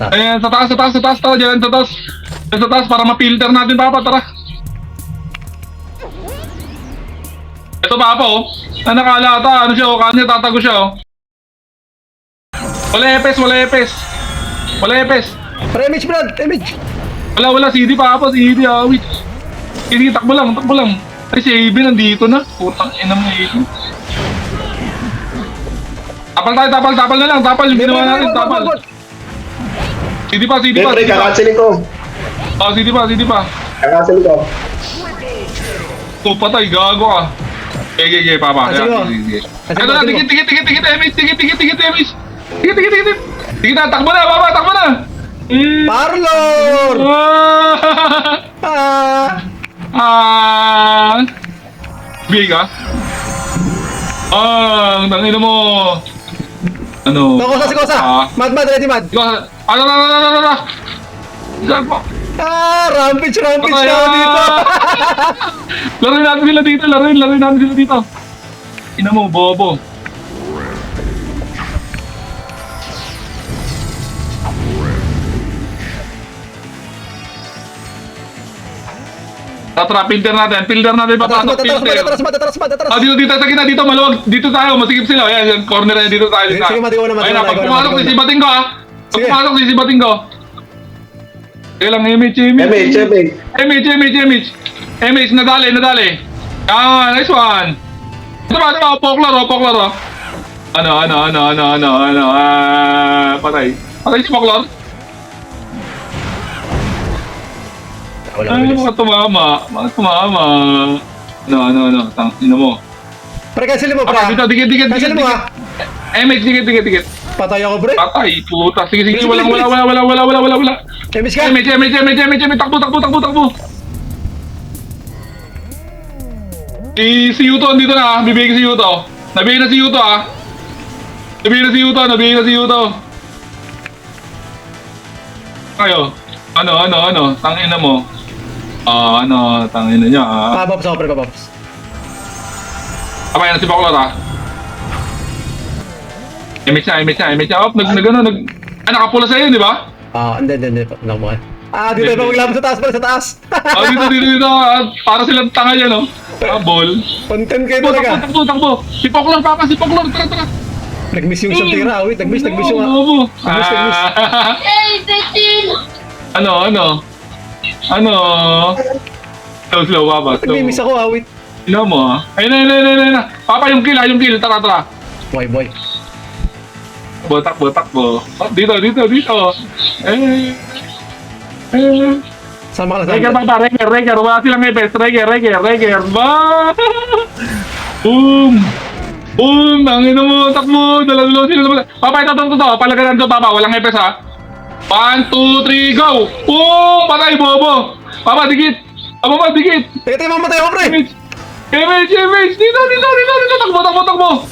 taas. Ayan, sa taas, tara, dyan, sa taas. Dyan sa taas, para ma-filter natin, Papa, tara. Ito, Papa, oh. Na nakalata, ano siya, oh, kanya tatago siya, oh. Wala epes. Pre, image, Brad, image. Wala, CD, Papa, CD, awit. CD, takbo lang. Ay, si AB nandito na. Putang ina mo, AB. Tapal na lang, yung ginawa natin, tapal. CD pa. Pre, kakancelin ko. Oh, CD pa. Kakancelin ko. Oh, patay, gago ka. Okay, Papa. Sige, oh. Sige. Kasi Ito na, mo, tikit, Emis. Tikit na, takbo na, Papa, takbo na. Parlor! Ah! Bigay ka? Ang tangina mo. Ano? Si Kosa. Mad, ready, mad. Ano? Gago. Rampage Patay, na ako dito. Laruin natin sila dito. Ina mo, bobo. Tatra, filter natin, papasok, filter. Atras. Dito sa kita, dito, maluwag, dito tayo, masigip sila. Ayan, corner na dito tayo. Sige, matigaw naman. Ayun na, pag pumasok, sisibating ko, ha. Pag Sige. pumasok, sisibating ko. Kaya lang, image. Image, nadali. Yan, nice one. Ito ba, Poklar, Ano, patay si Poklar. Ay, mga tumama. Ano, tangina mo. Pre, cancel mo, pre. Dito, dikit. Cancel mo, ha. Image, dikit. Patay ako, pre. Patay, puta. Sige, Bilis. wala. Image ka. Image, takbo. Si Yuto, andito na, bibigay si Yuto. Nabigay na si Yuto, ah. Nabigay na si Yuto. Kayo. Ano, tangina mo. Tangina niya, ah. Papops ako, pre, papops. Abay na si Bacolor, ah. Image na. Oh, nakapula sa'yo, di ba? Hindi. Nakuha. Dito pa maglaban sa taas, pre, sa taas. Dito. Para silang tanga yan, oh. Ball. Content kayo talaga. Takbo. Si Bacolor, Papa, tara. Nag-miss yung isang tira, wait. Nag-miss yung... Bobo. Nag-miss. Hey, Betin! Ano? Slow, Papa. Nag-miss ako, wait. Ino mo, ha? Ayun na. Papa, yung kill. Tara. Boy. Takbo. Dito. Sama ka na Reger, sa... Papa. Reger. Wala silang epes. Reger. Ba! Boom! Tangina mo, takbo! Dalawa sila. Papa, ito. Palagaran ko, Papa. Walang epes, ha? 1, 2, 3, go! Boom! Patay, bobo! Papa, dikit! Dikit! Teka, mamatay ako, pre! Image! Dito! Takbo!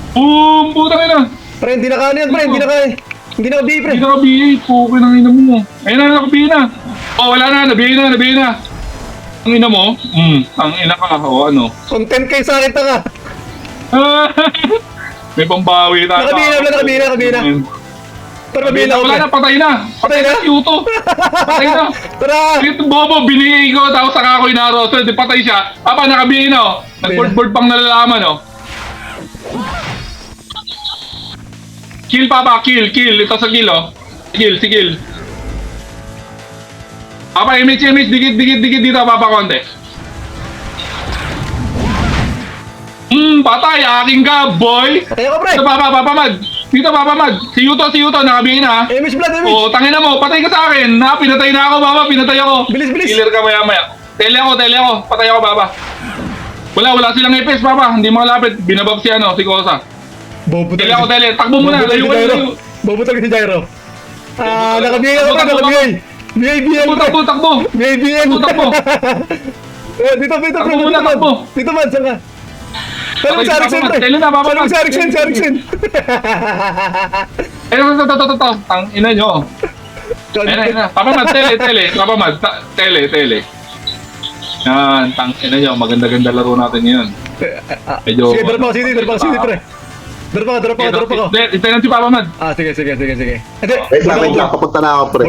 Boom! Putang ina! Pre, hindi na kaya yan, pre. Hindi na kaya. Hindi na ka-BA, pre. Hindi ka BA, pukin ang ina mo. Ayun na, naka-BA na. Oh, wala na, na-BA na. Ang ina mo? Ang ina ka, ano? Content kayo sa akin, taka. May pambawi tayo. Naka-BA na. Pero mabila ako, Wala pre. na, patay na. Patay na si Yuto. Patay na. Tara! Ito, bobo, binigay ko, tapos saka ako inaro. So, di patay siya. Papa, naka-BA na, oh. Nag-board pang nalalaman, oh. Kill, Papa, kill. Ito sa kill, oh. Kill. Papa, image, dikit dito, Papa, konti. Patay, aking ka, boy. Patay ako, pre. Dito, Papa Mad. Si Yuto, nakabihin na. Image, blood, image. Oo, tangina mo, patay ka sa akin. Pinatay na ako, Papa, Bilis. Killer ka maya. Tele ako, patay ako, Papa. Wala silang epes, Papa. Hindi makalapit. Binabab si Kosa. Bobo Tele ako, takbo muna. Layo. Bobo talaga si Gyro. Naka-BA ako, pre. Naka-BA. Takbo. Takbo. Dito, pre. Takbo muna, takbo. Dito, man. Saan ka? Tala mo sa Erickson, pre. Tele na, Papa. Tala mo sa Erickson. Ito. Tang ina nyo. Ayun na. Papa Mad, tele. Yan, tang ina nyo. Maganda-ganda laro natin ngayon. Medyo... Sige, dala pa ako, CD, pre. Drop ako. Itayin lang si Papa Man. Ah, sige. Hindi. Wait lang. Papunta na ako, pre.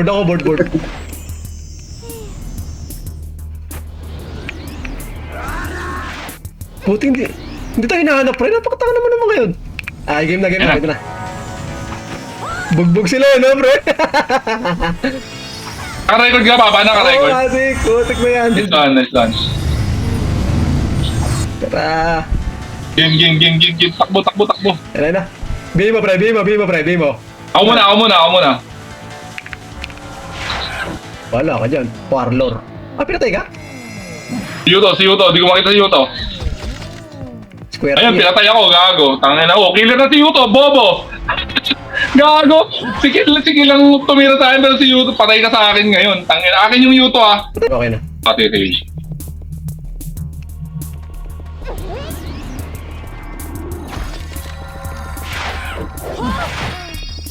Board. Buti hindi tayo hinahanap, pre. Napakatanga naman naman ngayon. Ah, game na. Bugbog sila, no, pre? Naka-record ka, Papa? Naka-record? Classic. Putik na yan. Nice one. Tara. Game. Takbo. Yan na. Bihim mo, pre. Ako muna. Wala ka dyan. Warlord. Ah, pinatay ka? Si Yuto. Di ko makita si Yuto. Square Ayun, kill. pinatay ako, gago. Tangin na ako. Killer na si Yuto, bobo. Gago. Sige lang tumira sa akin, pero si Yuto, patay ka sa akin ngayon. Tangin na. Akin yung Yuto, ah. Okay na. Pati.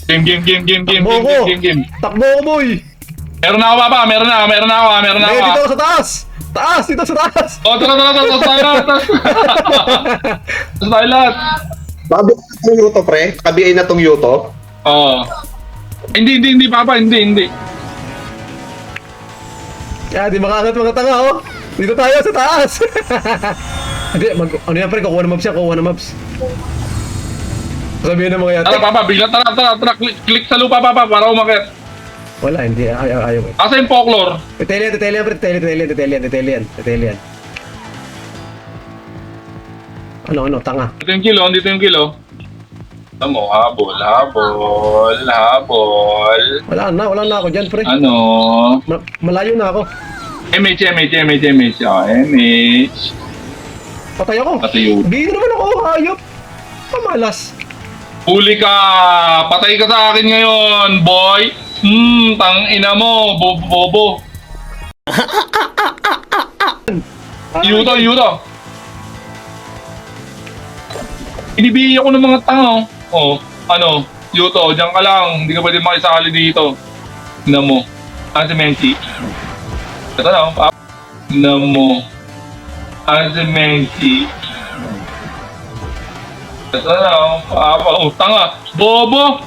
Game. Takbo ko, boy. Meron na ako, Papa. Meron na ako. Dito ako sa taas. Dito sa taas. Oh, tara. Tapos tayo lahat. Babi itong yuto, pre. Kabiay na tong yuto. Oo. Hindi, Papa. Hindi. Di makaangat mga tanga, oh. Dito tayo sa taas. Hindi, ano yan, pre? Kukuha na maps. Sabihin ng mga yate. Tara, Papa. Bigla, tara. Click sa lupa, Papa, para umakit. Wala, hindi. Ayaw. Asa yung folklore? Titelian, pre. Titelian. Ano, tanga. Dito yung kilo. Alam mo, habol. Wala na ako dyan, pre. Ano? Malayo na ako. MH. Oh, MH. Patay ako. Patay yun. Bigyan naman ako, hayop. Pamalas. Huli ka! Patay ka sa akin ngayon, boy! Tang ina mo, bobo. Yuto. Inibigay ako ng mga tao. Oh, ano? Yuto, diyan ka lang. Hindi ka pwede makisali dito. Ina mo. Si Menchi. Ito na, Papa. Ina mo. Si Menchi. Ito na, Papa. Oh, tanga. Bobo.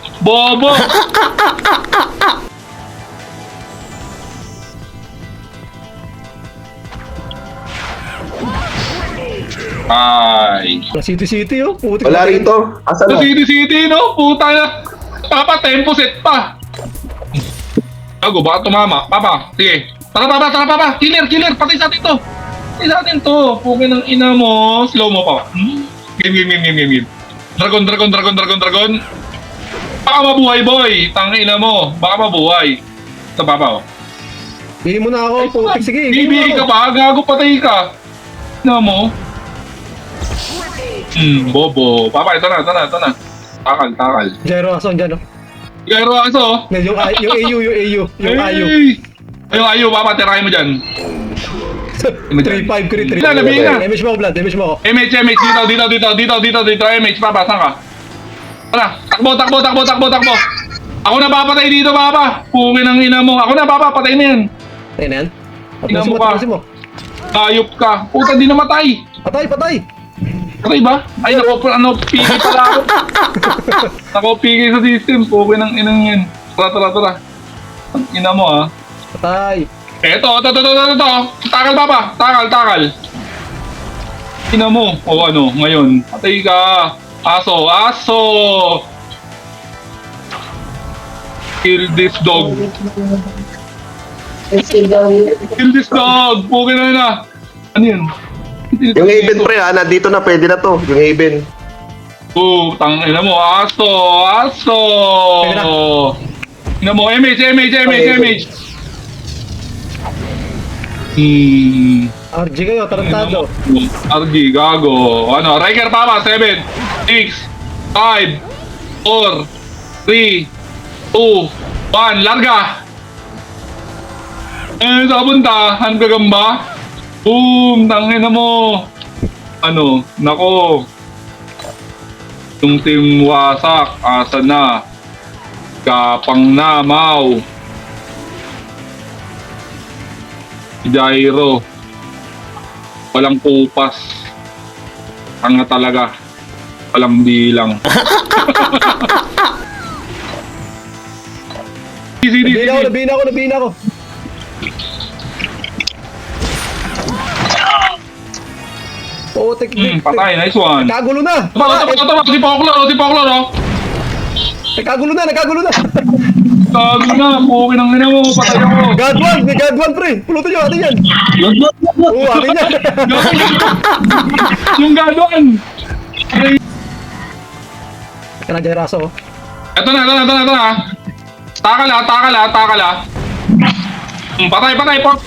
Ay. City, oh. Putik Wala na- rito. Asan Sa na? City, no? Puta na. Papa, tempo set pa. Gago, baka tumama. Papa, sige. Tara, Papa. Killer. Patay sa atin to. Pukin ng ina mo. Slow mo pa. Game. Dragon. Baka mabuhay, boy. Tangina mo. Baka mabuhay. Ito, Papa, oh. Bigyan mo na ako, putik. Sige, Bibigay ka pa. Gago, patay ka. Ina mo. Bobo. Papa, ito na. Takal. Gyro aso, dyan, oh. Gyro aso. Yung AU. Yung ayo, Papa, tirahin mo dyan. 3-5, crit. Labihin na. Damage mo ako, Vlad. Damage mo ako. MH, dito, MH, Papa, saan ka? Tara, takbo. Ako na papatay dito, Papa. Pungin ang ina mo. Ako na, Papa, patay na yan. Ayun na yan. Tingnan mo ka. Tapusin mo. Ayop ka. Puta, di namatay. Patay. Patay ba? Ay, pigi pala ako. Pigi sa system. Pungin ang inang yan. Tara. Ang ina mo, ah. Patay. Eto. Takal, Papa. Takal. Ina mo. O ano, ngayon. Patay ka. Aso. Kill this dog. Pugin na. Ano yun? Yung Haven, pre, nandito na. Pwede na to. Yung Haven. Tangina mo. Aso. Pwede na. Ina mo. MH. RG kayo, tarantado. RG, gago. Ano, Riker, Papa, 7, 6, 5, 4, 3, 2, 1, larga! Saan punta? Han gagamba? Boom! Tangina mo! Ano, nako. Yung team wasak, asa na? Kapang namaw. Gyro. Walang kupas. Tanga talaga. Walang bilang. Sige. Nabina ko. Oh, Patay, nice one. Nagkagulo na. Ito, si Poklor, oh. Nagkagulo na. Gago na, pukin ang ina mo, patay ako. May God 1 pre. Pulutin nyo, atin yan. Oo, atin yan. Yung gadon. Kaya na Raso, oh. Ito na. Takala. Patay,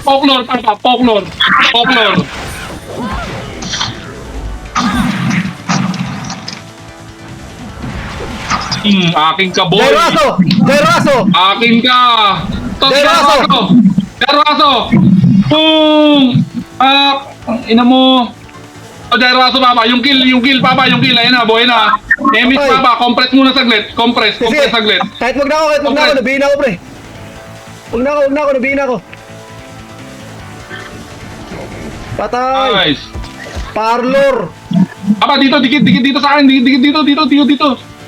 Poklor. Aking ka, boy. Jay Raso. Akin ka. Jeraso. Boom. Ina mo. Jeraso, papa. Yung kill, papa. Ayan na, boy na. Emmett, Ay. papa. Compress muna saglit. Compress saglit. Kahit wag na ako, Okay. nabihina ako pre. Wag na ako, nabihina ako. Patay. Nice. Parlor. Papa, dito dito sa akin. Dito.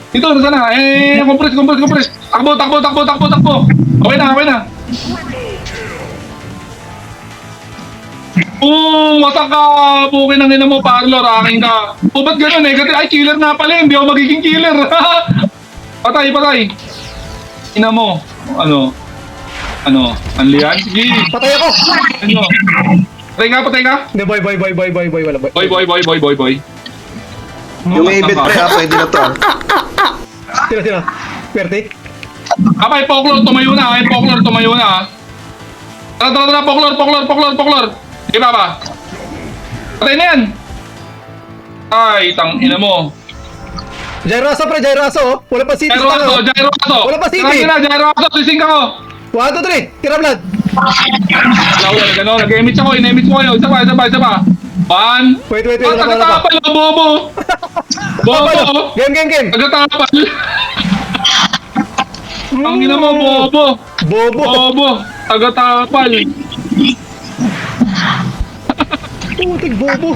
Dito, nasa na? Compress. Takbo. Okay na. Wasak ka! Pukin ang ina mo, Parlor. Akin ka. Ba't gano'n? Negative? Ay, killer nga pala. Hindi ako magiging killer. Patay. Ina mo. Ano? Anlian? Sige. Patay ako. Ano? Patay ka? Hindi, boy. Wala, boy. Boy. Yung event pre ha, pwede na to ha. Sino? Pwerte? Kapay, Poklor, tumayo na. Tara, Poklor. Sige, papa. Patay na yan. Ay, tang ina mo. Jay Raso, oh. Wala pa city. Jairoso. Wala pa city. Tangin na, Jairoso. Sising ka ko. 1, 2, 3. Tira blood. Lawal, gano'n. Nag-emit ko kayo. Isa pa. One. Wait. Wala pa. Tagatapal, bobo. Bobo. Game. Tagatapal. Ang ina mo, bobo. Bobo. Tagatapal. Putik, bobo.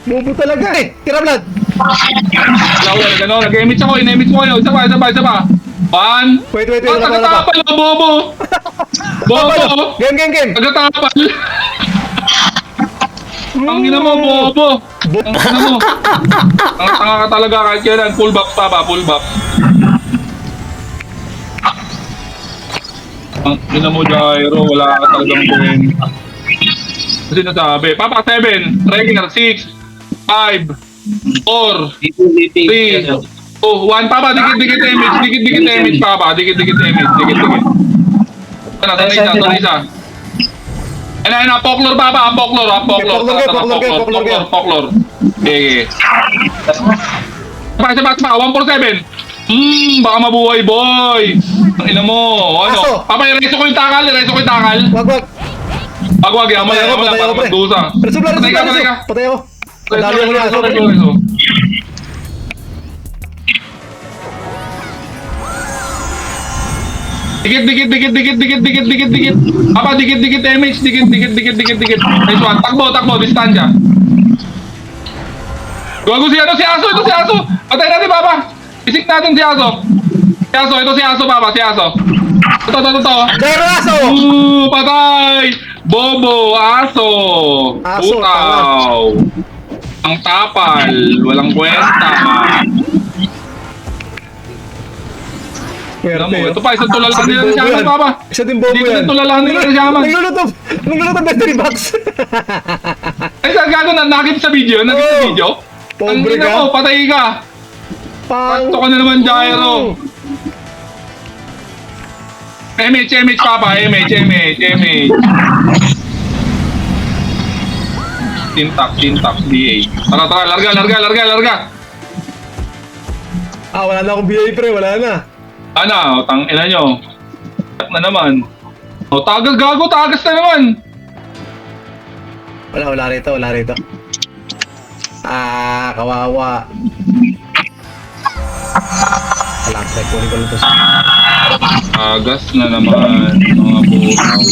Bobo talaga eh. Tira blood. Lawal, gano'n. Nag-emit ko kayo. Isa pa. One. Wait. Wala pa. Tagatapal, bobo. Bobo. Game. Tagatapal. Ang ina mo, bobo. Ang ina mo. Ang tanga ka talaga kahit kailan. Full back, papa. Ang ina mo, Jairo. Wala ka talagang buhin. Kasi nasabi. Papa, 7. Trigger, 6. 5. 4. 3. 2. 1. Papa, dikit image. Papa. Dikit image. Sana isa. Ayun, Poklor, papa. Poklor. Okay. Isa pa. 147. Baka mabuhay, boy. Ang ina mo. Ano? Aso. Papa, ireso ko yung takal. Wag. Wag, Patay ako, parang pre. magdusa. Patay ka. Patay ako. Dali ako ng aso. Reso. Dikit. Papa, dikit damage. Dikit. Nice one. Takbo, distansya. Gago si Aso. Ito si Aso. Patay natin, Papa. Isik natin si Aso. Ito si Aso, Papa. Ito. Jay Raso. Patay. Bobo, Aso. Putaw. Ang tapal. Walang kwenta. Ito pa, isang tulalahan nila si Shaman, Papa. Isa din bobo Dito yan. din tulalahan nila si Shaman. Nagluluto mystery box. Ay, saan gago na nakita sa video? Pobre Ang ina ka. mo, patay ka. Pato ka na naman, Jairo. MH, Papa. MH. Tintak, DA. Tara, larga. Wala na akong BA pre, wala na. Ano, tang ina nyo. Tak na naman. Tagas na naman. Wala rito. Kawawa. Alak, kunin ko lang to. Tagas na naman, mga buhaw.